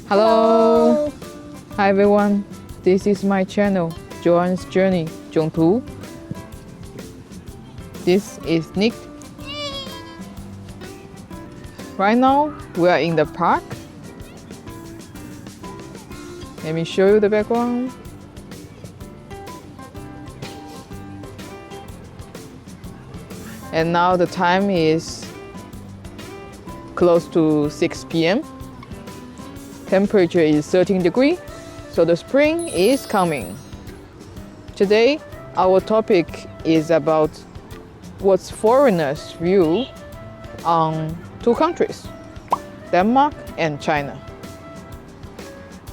Hello. Hi everyone. This is my channel, Joanne's Journey, Jongtu. This is Nick. Right now, we are in the park. Let me show you the background. And now the time is close to 6 p.m. Temperature is 13 degrees, so the spring is coming. Today, our topic is about what's foreigners' view on two countries, Denmark and China.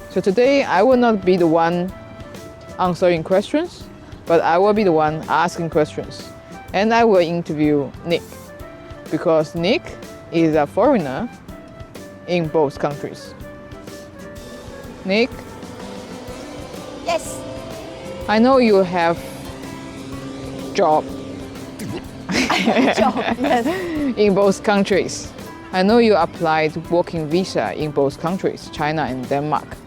So today, I will not be the one answering questions, but I will be the one asking questions. And I will interview Nick, because Nick is a foreigner in both countries. Nick? Yes. I know you have job Yes. in both countries. I know you applied working visa in both countries, China and Denmark.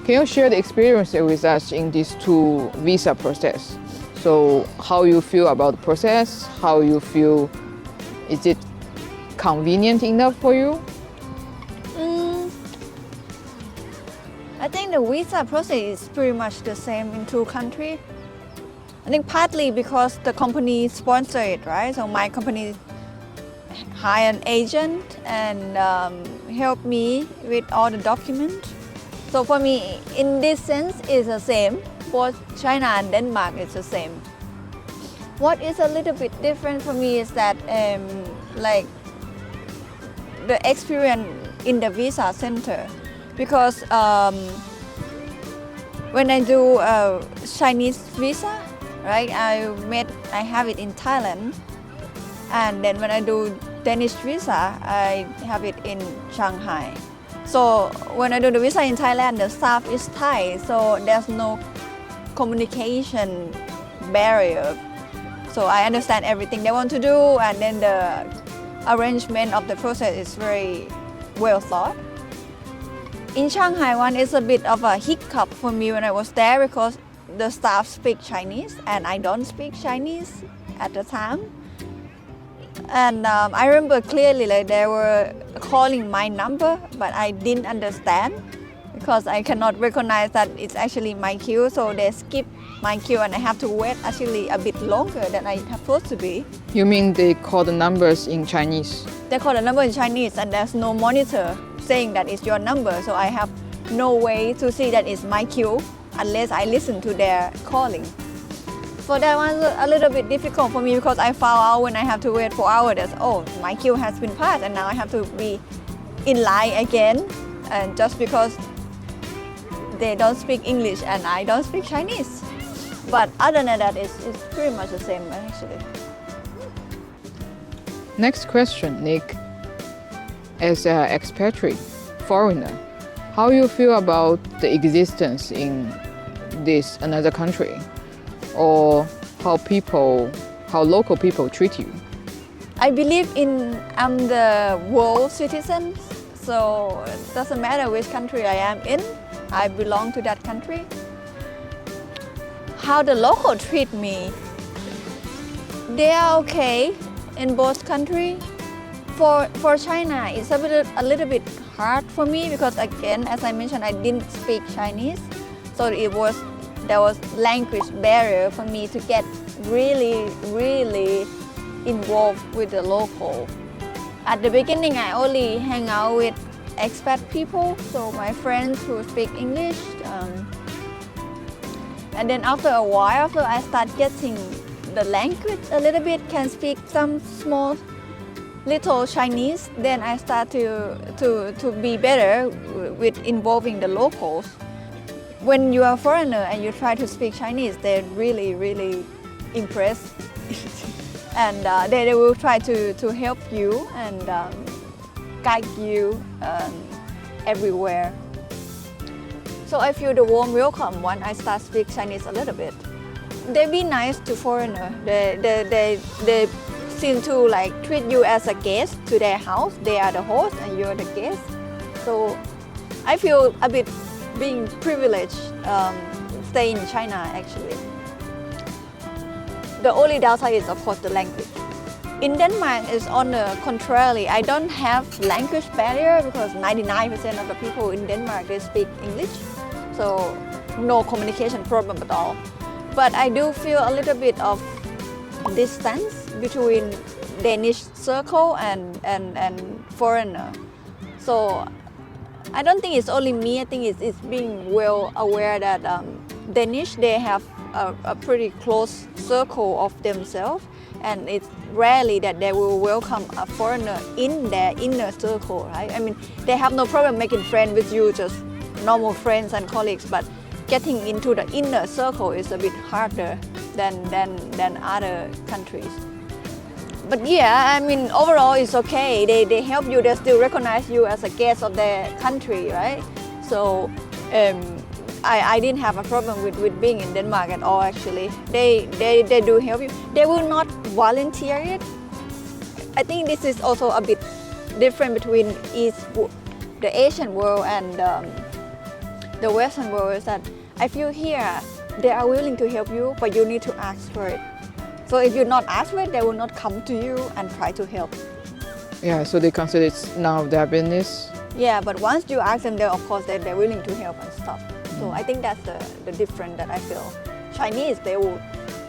Can you share the experience with us in these two visa process? So how you feel about the process, how you feel, is it convenient enough for you? I think the visa process is pretty much the same in two countries. I think partly because the company sponsor it, right? So my company hire an agent and help me with all the documents. So for me, in this sense, it's the same. Both China and Denmark is the same. What is a little bit different for me is that like the experience in the visa center, because when I do a Chinese visa, right, I have it in Thailand, and then when I do Danish visa, I have it in Shanghai. So when I do the visa in Thailand, the staff is Thai, so there's no communication barrier. So I understand everything they want to do, and then the arrangement of the process is very well thought. In Shanghai one is a bit of a hiccup for me when I was there, because the staff speak Chinese and I don't speak Chinese at the time. And I remember clearly, like, they were calling my number, but I didn't understand because I cannot recognize that it's actually my queue. So they skip my queue and I have to wait actually a bit longer than I supposed to be. You mean they call the numbers in Chinese? They call the number in Chinese and there's no monitor saying that it's your number. So I have no way to see that it's my queue unless I listen to their calling. So that was a little bit difficult for me, because I found out when I have to wait for hours that, oh, my queue has been passed and now I have to be in line again, and just because they don't speak English and I don't speak Chinese. But other than that, it's pretty much the same actually. Next question, Nick. As an expatriate, foreigner, how you feel about the existence in this another country, or how local people treat you? I believe I'm the world citizen, so it doesn't matter which country I am in, I belong to that country. How the local treat me, they are okay in both countries. For China, it's a little bit hard for me, because again, as I mentioned, I didn't speak Chinese, so there was language barrier for me to get really involved with the local. At the beginning, I only hang out with expat people, so my friends who speak English. And then after a while, after I start getting the language a little bit, can speak some small little Chinese, then I start to be better with involving the locals. When you are a foreigner and you try to speak Chinese, they're really impressed. And they will try to help you and guide you everywhere. So I feel the warm welcome when I start speak Chinese a little bit. They be nice to foreigner. They seem to like treat you as a guest to their house. They are the host and you're the guest. So I feel a bit being privileged staying in China actually. The only downside is of course the language. In Denmark is on the contrary. I don't have language barrier because 99% of the people in Denmark they speak English. So no communication problem at all. But I do feel a little bit of distance between Danish circle and foreigner. So I don't think it's only me. I think it's being well aware that Danish they have a pretty close circle of themselves, and it's rarely that they will welcome a foreigner in their inner circle, right? I mean, they have no problem making friends with you, just normal friends and colleagues, but getting into the inner circle is a bit harder than other countries. But yeah, I mean, overall it's okay. They help you, they still recognize you as a guest of their country, right? So I didn't have a problem with being in Denmark at all actually. They do help you. They will not volunteer it. I think this is also a bit different between the Asian world and the Western world is that I feel here they are willing to help you, but you need to ask for it. So if you're not asked for it, they will not come to you and try to help. Yeah, so they consider it's none of their business. Yeah, but once you ask them, of course they're willing to help and stuff. So I think that's the difference that I feel. Chinese, they will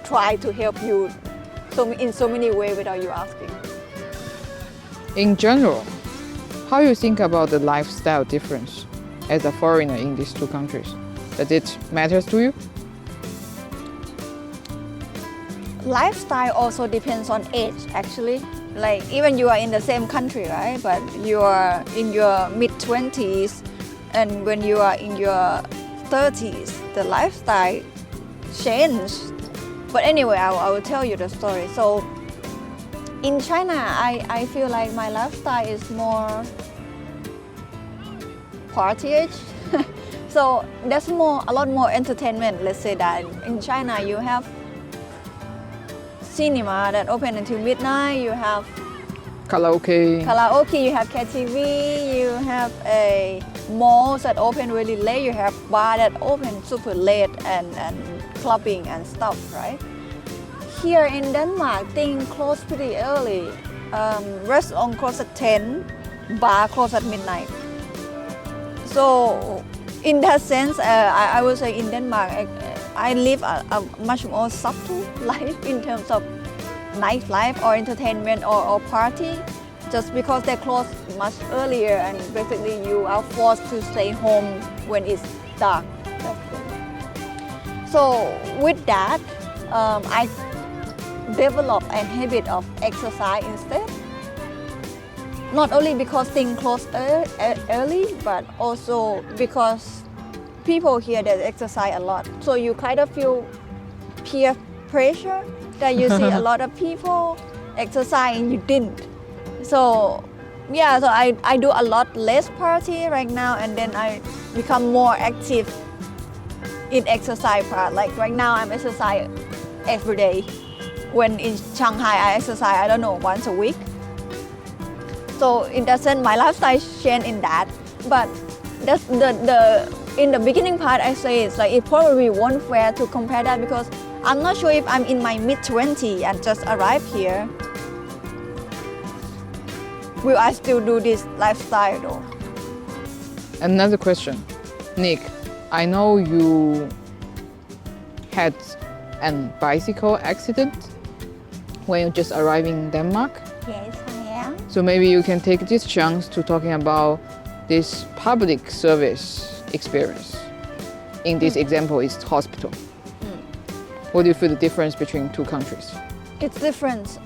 try to help you in so many ways without you asking. In general, how you think about the lifestyle difference as a foreigner in these two countries? Does it matter to you? Lifestyle also depends on age actually. Like even you are in the same country, right? But you are in your mid-20s and when you are in your 30s, the lifestyle changed. But anyway, I will tell you the story. So in China, I feel like my lifestyle is more party-ish. So there's a lot more entertainment, let's say that. In China, you have cinema that open until midnight, you have Karaoke, you have KTV, you have a malls that open really late, you have bar that open super late and clubbing and stuff, right? Here in Denmark, things close pretty early. Restaurant close at 10, bar close at midnight. So in that sense, I would say in Denmark, I live a much more subtle life in terms of nightlife or entertainment or party, just because they close much earlier and basically you are forced to stay home when it's dark. So with that, I developed a habit of exercise instead. Not only because things close early, but also because people here that exercise a lot. So you kind of feel peer pressure that you see a lot of people exercise and you didn't. So yeah, so I do a lot less party right now and then I become more active in exercise part. Like right now I'm exercise every day. When in Shanghai I exercise, I don't know, once a week. So in that sense, my lifestyle changed in that. But that's in the beginning part, I say it's like it probably won't fair to compare that because I'm not sure if I'm in my mid-20s and just arrived here. Will I still do this lifestyle though? Another question. Nick, I know you had a bicycle accident when you just arrived in Denmark. Yes, I am. So maybe you can take this chance to talking about this public service experience. In this example, it's hospital. What do you feel the difference between two countries? It's different.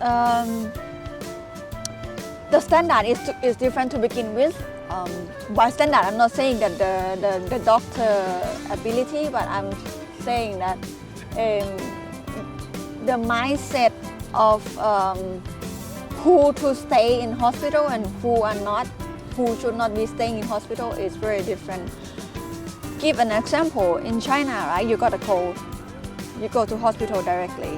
The standard is different to begin with. By standard, I'm not saying that the doctor ability, but I'm saying that the mindset of who to stay in hospital and who should not be staying in hospital is very different. Give an example. In China, right, you got a cold, you go to hospital directly.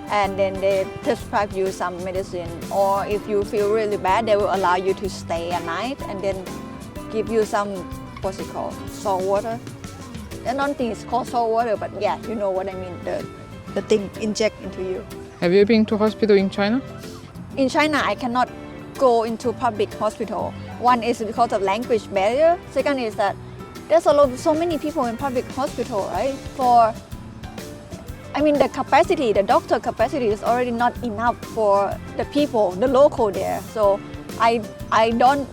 and then they prescribe you some medicine, or if you feel really bad, they will allow you to stay a night and then give you some what's it called, salt water. I don't think it's called salt water, but yeah, you know what I mean, the thing inject into you. Have you been to hospital in China? In China, I cannot go into public hospital. One is because of language barrier. Second is that there's so many people in public hospital, right? The capacity, the doctor capacity is already not enough for the people, the local there. So I didn't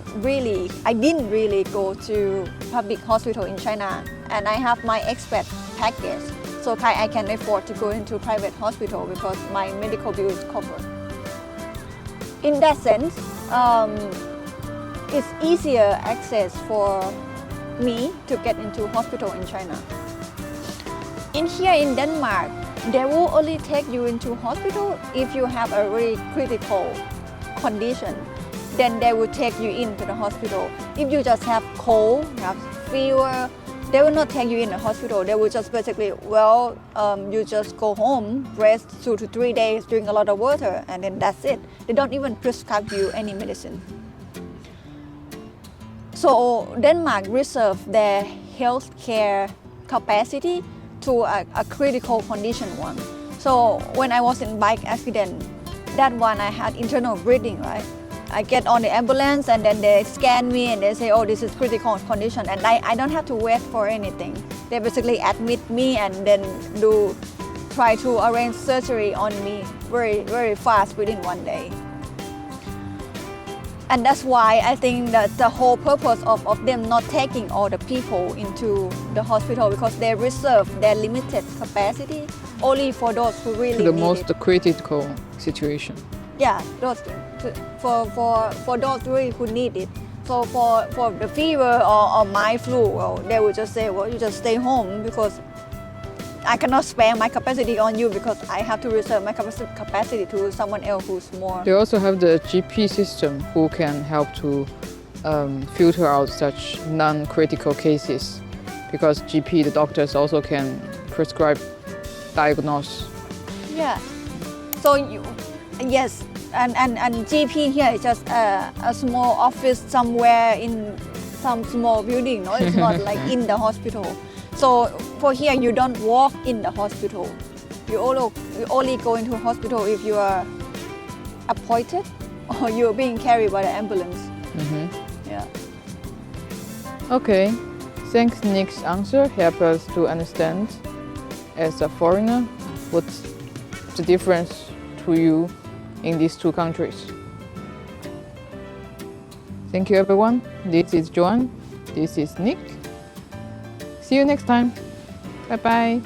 really go to public hospital in China, and I have my expat package, so I can afford to go into private hospital because my medical bill is covered. In that sense, it's easier access for me to get into hospital in China. Here in Denmark, they will only take you into hospital if you have a really critical condition. Then they will take you into the hospital. If you just have cold, you have fever, they will not take you in the hospital. They will just basically, you just go home, rest 2 to 3 days, drink a lot of water, and then that's it. They don't even prescribe you any medicine. So Denmark reserve their healthcare capacity to a critical condition one. So when I was in bike accident, that one I had internal bleeding, right? I get on the ambulance and then they scan me and they say, oh, this is critical condition, and I don't have to wait for anything. They basically admit me and then try to arrange surgery on me very, very fast within 1 day. And that's why I think that the whole purpose of them not taking all the people into the hospital, because they reserve their limited capacity only for those who really The need most it. critical situation. Yeah, for those really who need it. So for the fever or my flu, they will just say, you just stay home because I cannot spare my capacity on you because I have to reserve my capacity to someone else who's more. They also have the GP system who can help to filter out such non-critical cases, because GP, the doctors, also can prescribe, diagnose. Yeah. So yes, and GP here is just a small office somewhere in some small building. No, it's not like in the hospital. So for here, you don't walk in the hospital. You only go into hospital if you are appointed or you're being carried by the ambulance. Mm-hmm. Yeah. Okay, thanks. Nick's answer help us to understand, as a foreigner, what's the difference to you in these two countries. Thank you, everyone. This is Joanne. This is Nick. See you next time. Bye bye.